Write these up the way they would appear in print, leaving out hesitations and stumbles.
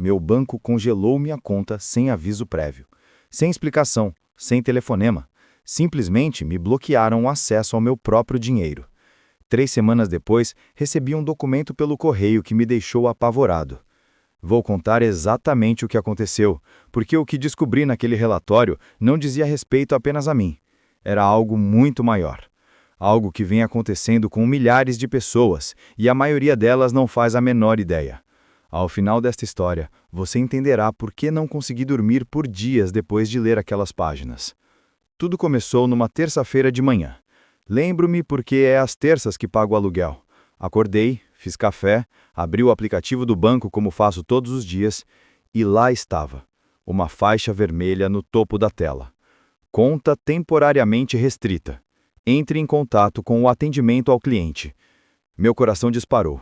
Meu banco congelou minha conta sem aviso prévio. Sem explicação, sem telefonema. Simplesmente me bloquearam o acesso ao meu próprio dinheiro. 3 semanas depois, recebi um documento pelo correio que me deixou apavorado. Vou contar exatamente o que aconteceu, porque o que descobri naquele relatório não dizia respeito apenas a mim. Era algo muito maior. Algo que vem acontecendo com milhares de pessoas, e a maioria delas não faz a menor ideia. Ao final desta história, você entenderá por que não consegui dormir por dias depois de ler aquelas páginas. Tudo começou numa terça-feira de manhã. Lembro-me porque é às terças que pago o aluguel. Acordei, fiz café, abri o aplicativo do banco como faço todos os dias, e lá estava, uma faixa vermelha no topo da tela. Conta temporariamente restrita. Entre em contato com o atendimento ao cliente. Meu coração disparou.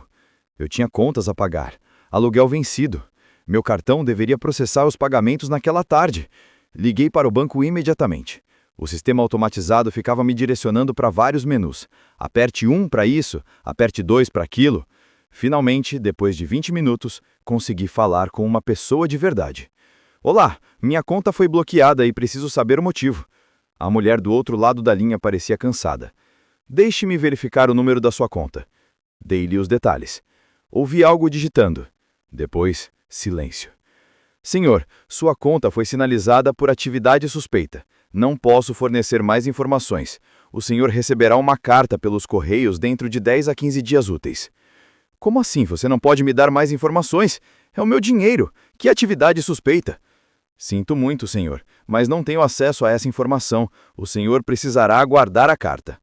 Eu tinha contas a pagar. Aluguel vencido. Meu cartão deveria processar os pagamentos naquela tarde. Liguei para o banco imediatamente. O sistema automatizado ficava me direcionando para vários menus. Aperte 1 para isso, aperte 2 para aquilo. Finalmente, depois de 20 minutos, consegui falar com uma pessoa de verdade. Olá, minha conta foi bloqueada e preciso saber o motivo. A mulher do outro lado da linha parecia cansada. Deixe-me verificar o número da sua conta. Dei-lhe os detalhes. Ouvi algo digitando. Depois, silêncio. Senhor, sua conta foi sinalizada por atividade suspeita. Não posso fornecer mais informações. O senhor receberá uma carta pelos correios dentro de 10 a 15 dias úteis. Como assim? Você não pode me dar mais informações? É o meu dinheiro. Que atividade suspeita? Sinto muito, senhor, mas não tenho acesso a essa informação. O senhor precisará aguardar a carta.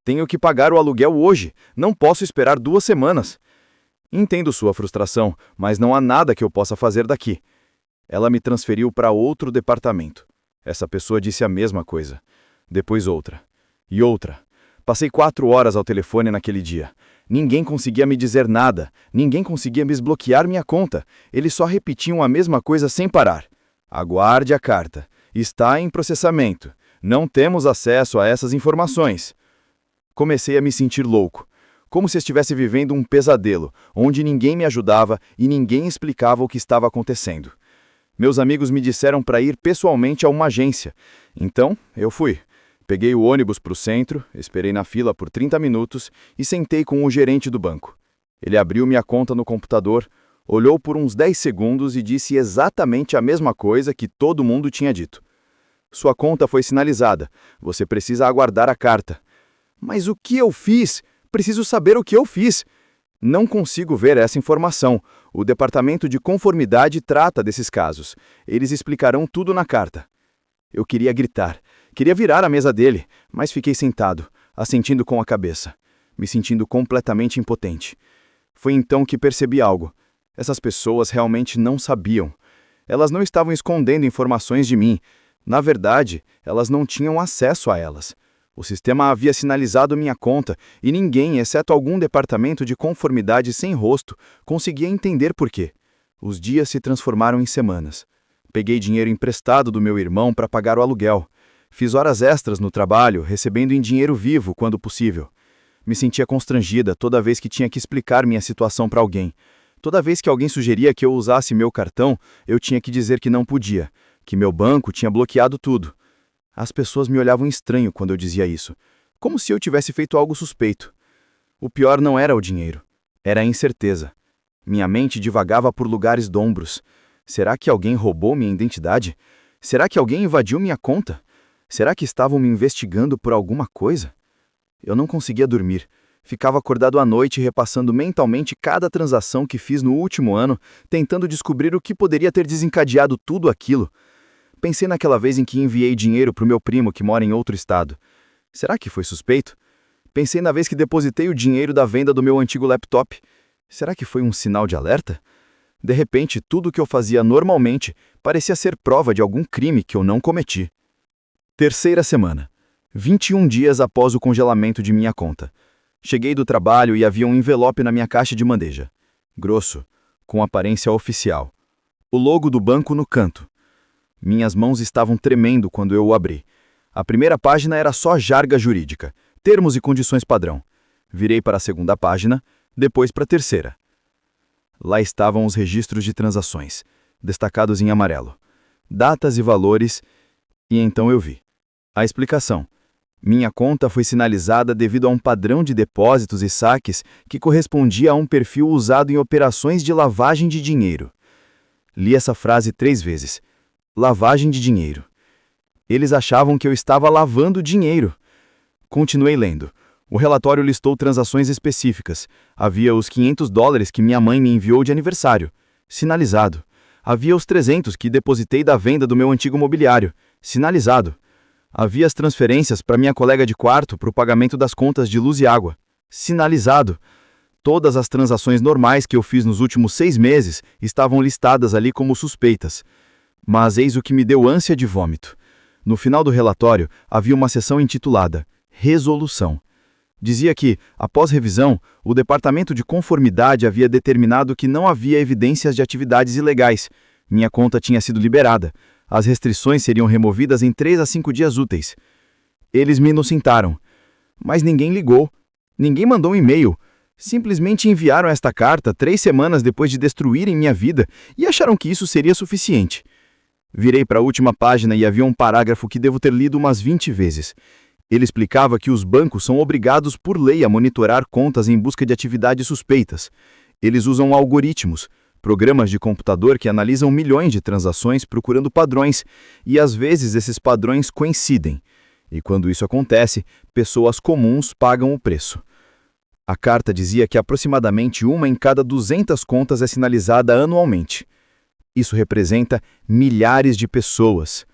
Tenho que pagar o aluguel hoje. Não posso esperar 2 semanas. Entendo sua frustração, mas não há nada que eu possa fazer daqui. Ela me transferiu para outro departamento. Essa pessoa disse a mesma coisa. Depois outra. E outra. Passei 4 horas ao telefone naquele dia. Ninguém conseguia me dizer nada. Ninguém conseguia desbloquear minha conta. Eles só repetiam a mesma coisa sem parar. Aguarde a carta. Está em processamento. Não temos acesso a essas informações. Comecei a me sentir louco. Como se estivesse vivendo um pesadelo, onde ninguém me ajudava e ninguém explicava o que estava acontecendo. Meus amigos me disseram para ir pessoalmente a uma agência. Então, eu fui. Peguei o ônibus para o centro, esperei na fila por 30 minutos e sentei com o gerente do banco. Ele abriu minha conta no computador, olhou por uns 10 segundos e disse exatamente a mesma coisa que todo mundo tinha dito. Sua conta foi sinalizada. Você precisa aguardar a carta. Mas o que eu fiz? Preciso saber o que eu fiz. Não consigo ver essa informação. O departamento de conformidade trata desses casos. Eles explicarão tudo na carta. Eu queria gritar. Queria virar a mesa dele, mas fiquei sentado, assentindo com a cabeça, me sentindo completamente impotente. Foi então que percebi algo. Essas pessoas realmente não sabiam. Elas não estavam escondendo informações de mim. Na verdade, elas não tinham acesso a elas. O sistema havia sinalizado minha conta e ninguém, exceto algum departamento de conformidade sem rosto, conseguia entender por quê. Os dias se transformaram em semanas. Peguei dinheiro emprestado do meu irmão para pagar o aluguel. Fiz horas extras no trabalho, recebendo em dinheiro vivo quando possível. Me sentia constrangida toda vez que tinha que explicar minha situação para alguém. Toda vez que alguém sugeria que eu usasse meu cartão, eu tinha que dizer que não podia, que meu banco tinha bloqueado tudo. As pessoas me olhavam estranho quando eu dizia isso, como se eu tivesse feito algo suspeito. O pior não era o dinheiro, era a incerteza. Minha mente divagava por lugares dombros. Será que alguém roubou minha identidade? Será que alguém invadiu minha conta? Será que estavam me investigando por alguma coisa? Eu não conseguia dormir. Ficava acordado à noite repassando mentalmente cada transação que fiz no último ano, tentando descobrir o que poderia ter desencadeado tudo aquilo. Pensei naquela vez em que enviei dinheiro para o meu primo que mora em outro estado. Será que foi suspeito? Pensei na vez que depositei o dinheiro da venda do meu antigo laptop. Será que foi um sinal de alerta? De repente, tudo o que eu fazia normalmente parecia ser prova de algum crime que eu não cometi. Terceira semana. 21 dias após o congelamento de minha conta. Cheguei do trabalho e havia um envelope na minha caixa de bandeja. Grosso, com aparência oficial. O logo do banco no canto. Minhas mãos estavam tremendo quando eu o abri. A primeira página era só jarga jurídica, termos e condições padrão. Virei para a segunda página, depois para a terceira. Lá estavam os registros de transações, destacados em amarelo. Datas e valores, e então eu vi. A explicação. Minha conta foi sinalizada devido a um padrão de depósitos e saques que correspondia a um perfil usado em operações de lavagem de dinheiro. Li essa frase 3 vezes. Lavagem de dinheiro. Eles achavam que eu estava lavando dinheiro. Continuei lendo. O relatório listou transações específicas. Havia os $500 que minha mãe me enviou de aniversário. Sinalizado. Havia os 300 que depositei da venda do meu antigo mobiliário. Sinalizado. Havia as transferências para minha colega de quarto para o pagamento das contas de luz e água. Sinalizado. Todas as transações normais que eu fiz nos últimos 6 meses estavam listadas ali como suspeitas. Mas eis o que me deu ânsia de vômito. No final do relatório, havia uma seção intitulada Resolução. Dizia que, após revisão, o Departamento de Conformidade havia determinado que não havia evidências de atividades ilegais. Minha conta tinha sido liberada. As restrições seriam removidas em 3 a 5 dias úteis. Eles me inocentaram. Mas ninguém ligou. Ninguém mandou um e-mail. Simplesmente enviaram esta carta 3 semanas depois de destruírem minha vida e acharam que isso seria suficiente. Virei para a última página e havia um parágrafo que devo ter lido umas 20 vezes. Ele explicava que os bancos são obrigados por lei a monitorar contas em busca de atividades suspeitas. Eles usam algoritmos, programas de computador que analisam milhões de transações procurando padrões, e às vezes esses padrões coincidem. E quando isso acontece, pessoas comuns pagam o preço. A carta dizia que aproximadamente 1 em cada 200 contas é sinalizada anualmente. Isso representa milhares de pessoas.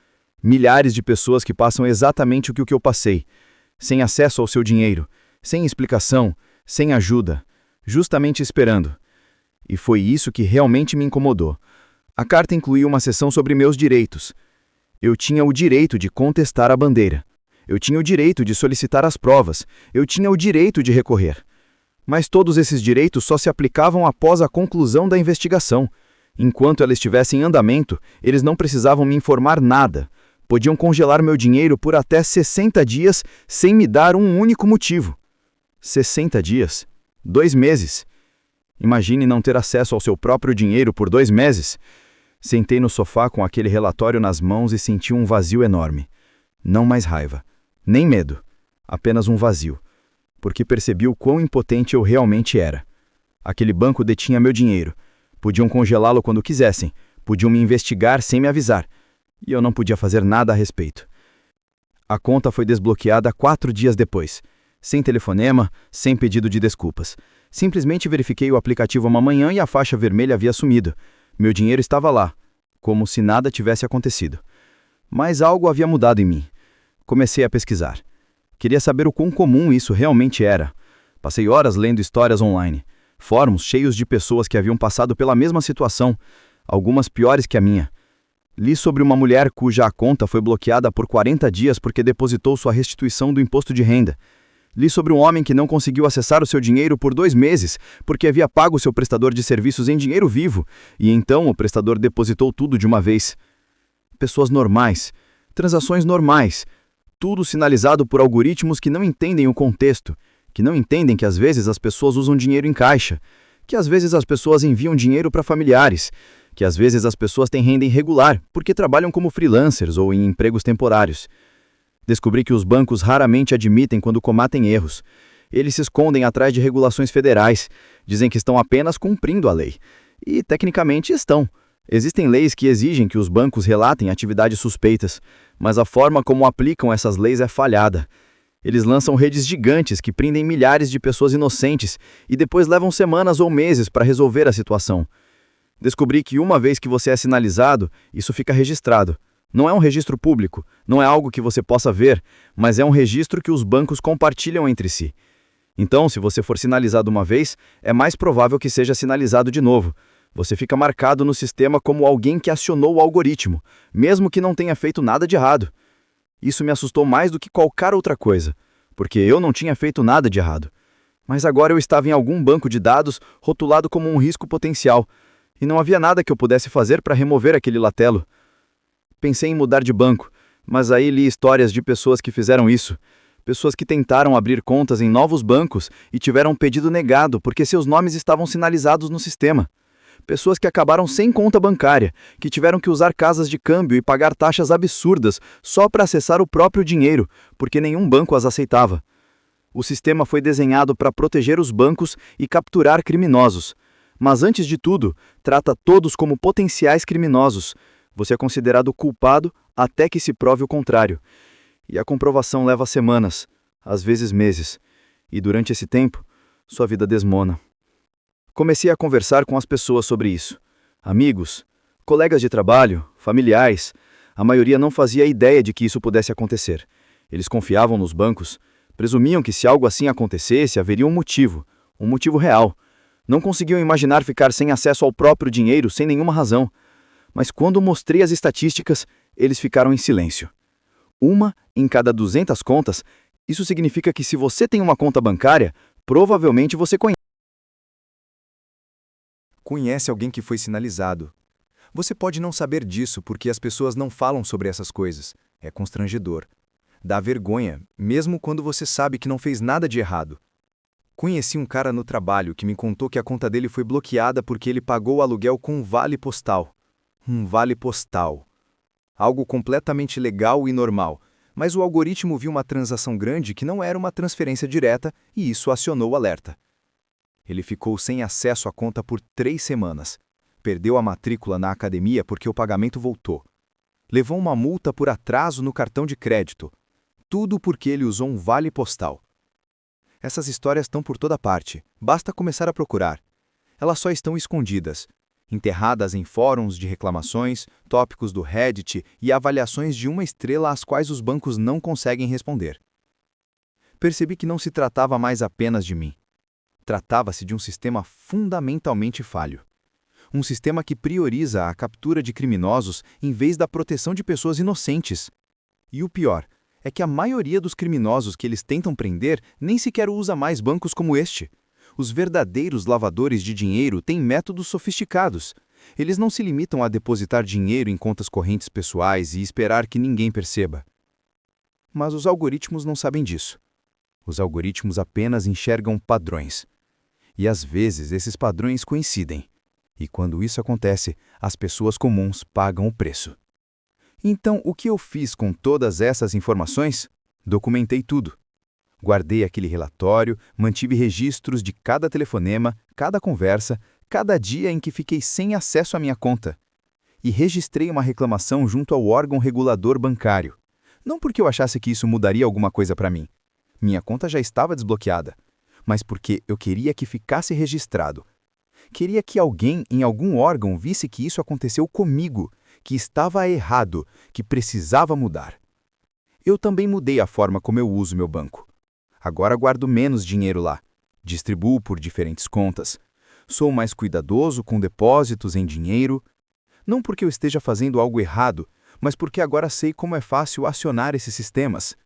Milhares de pessoas que passam exatamente o que eu passei, sem acesso ao seu dinheiro, sem explicação, sem ajuda, justamente esperando. E foi isso que realmente me incomodou. A carta incluía uma seção sobre meus direitos. Eu tinha o direito de contestar a bandeira. Eu tinha o direito de solicitar as provas. Eu tinha o direito de recorrer. Mas todos esses direitos só se aplicavam após a conclusão da investigação. Enquanto ela estivesse em andamento, eles não precisavam me informar nada. Podiam congelar meu dinheiro por até 60 dias sem me dar um único motivo. 60 dias? 2 meses. Imagine não ter acesso ao seu próprio dinheiro por 2 meses. Sentei no sofá com aquele relatório nas mãos e senti um vazio enorme. Não mais raiva, nem medo, apenas um vazio, porque percebi o quão impotente eu realmente era. Aquele banco detinha meu dinheiro. Podiam congelá-lo quando quisessem, podiam me investigar sem me avisar, e eu não podia fazer nada a respeito. A conta foi desbloqueada 4 dias depois, sem telefonema, sem pedido de desculpas. Simplesmente verifiquei o aplicativo uma manhã e a faixa vermelha havia sumido. Meu dinheiro estava lá, como se nada tivesse acontecido. Mas algo havia mudado em mim. Comecei a pesquisar. Queria saber o quão comum isso realmente era. Passei horas lendo histórias online, fóruns cheios de pessoas que haviam passado pela mesma situação, algumas piores que a minha. Li sobre uma mulher cuja conta foi bloqueada por 40 dias porque depositou sua restituição do imposto de renda. Li sobre um homem que não conseguiu acessar o seu dinheiro por 2 meses porque havia pago seu prestador de serviços em dinheiro vivo, e então o prestador depositou tudo de uma vez. Pessoas normais, transações normais, tudo sinalizado por algoritmos que não entendem o contexto, que não entendem que às vezes as pessoas usam dinheiro em caixa, que às vezes as pessoas enviam dinheiro para familiares, que às vezes as pessoas têm renda irregular porque trabalham como freelancers ou em empregos temporários. Descobri que os bancos raramente admitem quando cometem erros. Eles se escondem atrás de regulações federais, dizem que estão apenas cumprindo a lei. E, tecnicamente, estão. Existem leis que exigem que os bancos relatem atividades suspeitas, mas a forma como aplicam essas leis é falhada. Eles lançam redes gigantes que prendem milhares de pessoas inocentes e depois levam semanas ou meses para resolver a situação. Descobri que uma vez que você é sinalizado, isso fica registrado. Não é um registro público, não é algo que você possa ver, mas é um registro que os bancos compartilham entre si. Então, se você for sinalizado uma vez, é mais provável que seja sinalizado de novo. Você fica marcado no sistema como alguém que acionou o algoritmo, mesmo que não tenha feito nada de errado. Isso me assustou mais do que qualquer outra coisa, porque eu não tinha feito nada de errado. Mas agora eu estava em algum banco de dados rotulado como um risco potencial, e não havia nada que eu pudesse fazer para remover aquele latelo. Pensei em mudar de banco, mas aí li histórias de pessoas que fizeram isso. Pessoas que tentaram abrir contas em novos bancos e tiveram um pedido negado porque seus nomes estavam sinalizados no sistema. Pessoas que acabaram sem conta bancária, que tiveram que usar casas de câmbio e pagar taxas absurdas só para acessar o próprio dinheiro, porque nenhum banco as aceitava. O sistema foi desenhado para proteger os bancos e capturar criminosos. Mas, antes de tudo, trata todos como potenciais criminosos. Você é considerado culpado até que se prove o contrário. E a comprovação leva semanas, às vezes meses. E durante esse tempo, sua vida desmona. Comecei a conversar com as pessoas sobre isso. Amigos, colegas de trabalho, familiares. A maioria não fazia ideia de que isso pudesse acontecer. Eles confiavam nos bancos, presumiam que se algo assim acontecesse, haveria um motivo real. Não conseguiam imaginar ficar sem acesso ao próprio dinheiro sem nenhuma razão. Mas quando mostrei as estatísticas, eles ficaram em silêncio. 1 em cada 200 contas, isso significa que se você tem uma conta bancária, provavelmente você conhece alguém que foi sinalizado. Você pode não saber disso porque as pessoas não falam sobre essas coisas. É constrangedor. Dá vergonha, mesmo quando você sabe que não fez nada de errado. Conheci um cara no trabalho que me contou que a conta dele foi bloqueada porque ele pagou o aluguel com um vale postal. Um vale postal. Algo completamente legal e normal, mas o algoritmo viu uma transação grande que não era uma transferência direta e isso acionou o alerta. Ele ficou sem acesso à conta por 3 semanas. Perdeu a matrícula na academia porque o pagamento voltou. Levou uma multa por atraso no cartão de crédito. Tudo porque ele usou um vale postal. Essas histórias estão por toda parte, basta começar a procurar. Elas só estão escondidas, enterradas em fóruns de reclamações, tópicos do Reddit e avaliações de 1 estrela às quais os bancos não conseguem responder. Percebi que não se tratava mais apenas de mim. Tratava-se de um sistema fundamentalmente falho. Um sistema que prioriza a captura de criminosos em vez da proteção de pessoas inocentes. E o pior é que a maioria dos criminosos que eles tentam prender nem sequer usa mais bancos como este. Os verdadeiros lavadores de dinheiro têm métodos sofisticados. Eles não se limitam a depositar dinheiro em contas correntes pessoais e esperar que ninguém perceba. Mas os algoritmos não sabem disso. Os algoritmos apenas enxergam padrões. E às vezes esses padrões coincidem. E quando isso acontece, as pessoas comuns pagam o preço. Então, o que eu fiz com todas essas informações? Documentei tudo. Guardei aquele relatório, mantive registros de cada telefonema, cada conversa, cada dia em que fiquei sem acesso à minha conta. E registrei uma reclamação junto ao órgão regulador bancário. Não porque eu achasse que isso mudaria alguma coisa para mim. Minha conta já estava desbloqueada. Mas porque eu queria que ficasse registrado. Queria que alguém em algum órgão visse que isso aconteceu comigo, que estava errado, que precisava mudar. Eu também mudei a forma como eu uso meu banco. Agora guardo menos dinheiro lá. Distribuo por diferentes contas. Sou mais cuidadoso com depósitos em dinheiro. Não porque eu esteja fazendo algo errado, mas porque agora sei como é fácil acionar esses sistemas.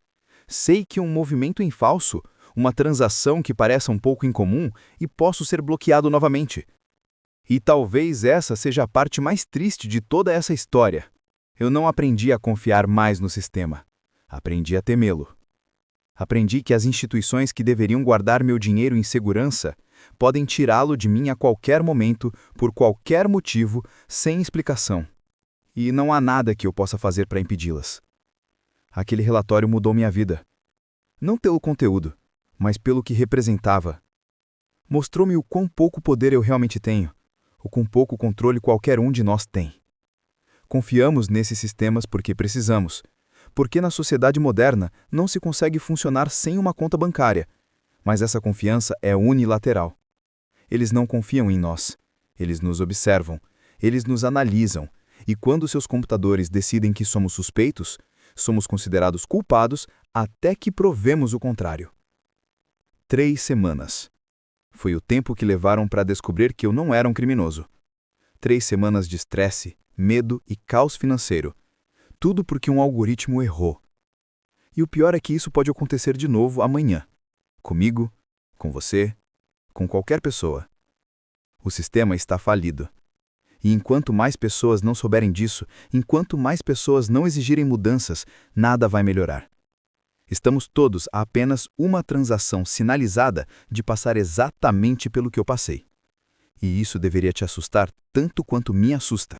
Sei que um movimento em falso, uma transação que pareça um pouco incomum, e posso ser bloqueado novamente. E talvez essa seja a parte mais triste de toda essa história. Eu não aprendi a confiar mais no sistema. Aprendi a temê-lo. Aprendi que as instituições que deveriam guardar meu dinheiro em segurança podem tirá-lo de mim a qualquer momento, por qualquer motivo, sem explicação. E não há nada que eu possa fazer para impedi-las. Aquele relatório mudou minha vida. Não pelo conteúdo, mas pelo que representava. Mostrou-me o quão pouco poder eu realmente tenho, o quão pouco controle qualquer um de nós tem. Confiamos nesses sistemas porque precisamos, porque na sociedade moderna não se consegue funcionar sem uma conta bancária, mas essa confiança é unilateral. Eles não confiam em nós, eles nos observam, eles nos analisam, e quando seus computadores decidem que somos suspeitos, somos considerados culpados até que provemos o contrário. 3 semanas. Foi o tempo que levaram para descobrir que eu não era um criminoso. 3 semanas de estresse, medo e caos financeiro. Tudo porque um algoritmo errou. E o pior é que isso pode acontecer de novo amanhã. Comigo, com você, com qualquer pessoa. O sistema está falido. E enquanto mais pessoas não souberem disso, enquanto mais pessoas não exigirem mudanças, nada vai melhorar. Estamos todos a apenas uma transação sinalizada de passar exatamente pelo que eu passei. E isso deveria te assustar tanto quanto me assusta.